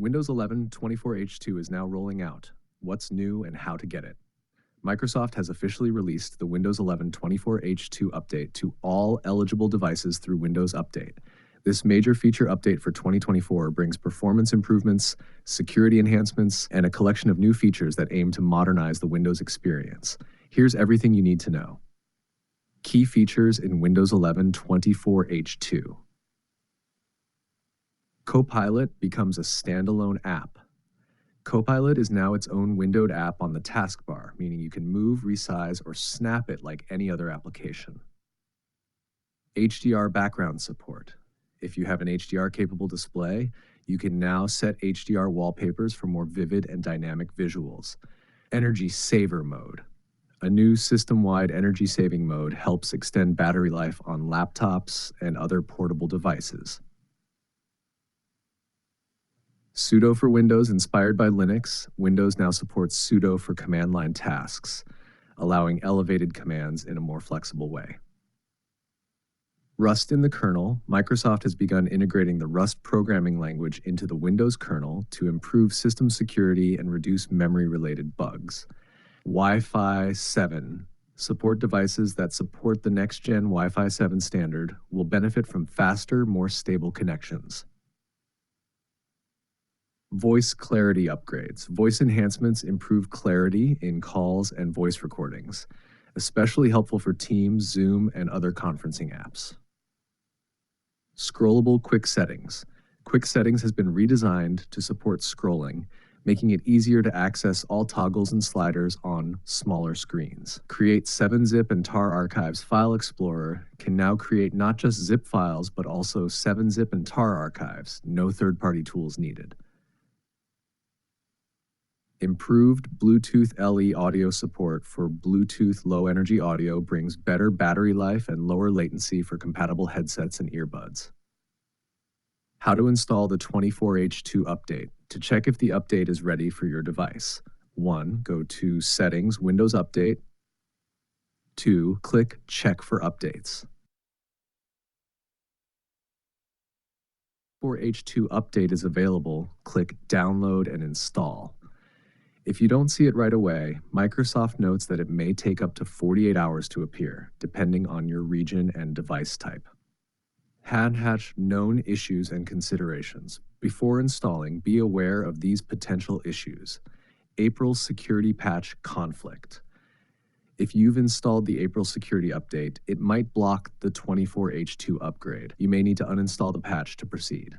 Windows 11 24H2 is now rolling out. What's new and how to get it? Microsoft has officially released the Windows 11 24H2 update to all eligible devices through Windows Update. This major feature update for 2024 brings performance improvements, security enhancements, and a collection of new features that aim to modernize the Windows experience. Here's everything you need to know. Key features in Windows 11 24H2. Copilot becomes a standalone app. Copilot is now its own windowed app on the taskbar, meaning you can move, resize, or snap it like any other application. HDR background support. If you have an HDR-capable display, you can now set HDR wallpapers for more vivid and dynamic visuals. Energy saver mode. A new system-wide energy-saving mode helps extend battery life on laptops and other portable devices. Sudo for Windows. Inspired by Linux, Windows now supports Sudo for command line tasks, allowing elevated commands in a more flexible way. Rust in the kernel. Microsoft has begun integrating the Rust programming language into the Windows kernel to improve system security and reduce memory-related bugs. Wi-Fi 7. Support devices that support the next-gen Wi-Fi 7 standard will benefit from faster, more stable connections. Voice clarity upgrades. Voice enhancements improve clarity in calls and voice recordings, especially helpful for Teams, Zoom, and other conferencing apps. Scrollable quick settings. Quick settings has been redesigned to support scrolling, making it easier to access all toggles and sliders on smaller screens. Create 7-zip and tar archives. File Explorer can now create not just zip files, but also 7-zip and tar archives. No third-party tools needed. Improved Bluetooth LE audio support for Bluetooth low-energy audio brings better battery life and lower latency for compatible headsets and earbuds. How to install the 24H2 update. To check if the update is ready for your device. 1. Go to Settings, Windows Update. 2. Click Check for Updates. 24H2 update is available. Click Download and Install. If you don't see it right away, Microsoft notes that it may take up to 48 hours to appear, depending on your region and device type. Hatch known issues and considerations. Before installing, be aware of these potential issues. April security patch conflict. If you've installed the April security update, it might block the 24H2 upgrade. You may need to uninstall the patch to proceed.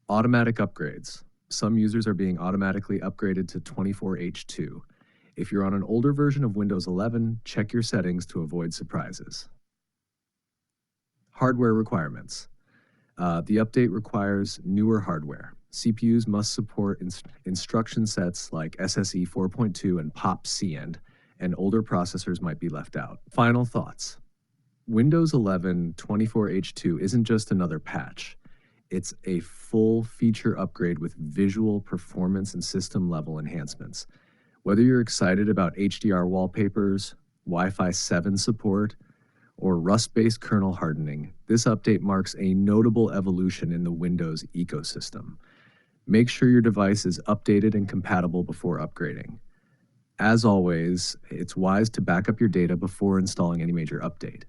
Automatic upgrades. Some users are being automatically upgraded to 24H2. If you're on an older version of Windows 11, check your settings to avoid surprises. Hardware requirements. The update requires newer hardware. CPUs must support instruction sets like SSE 4.2 and POP-CN, and older processors might be left out. Final thoughts. Windows 11 24H2 isn't just another patch. It's a full feature upgrade with visual, performance, and system-level enhancements. Whether you're excited about HDR wallpapers, Wi-Fi 7 support, or Rust-based kernel hardening, this update marks a notable evolution in the Windows ecosystem. Make sure your device is updated and compatible before upgrading. As always, it's wise to back up your data before installing any major update.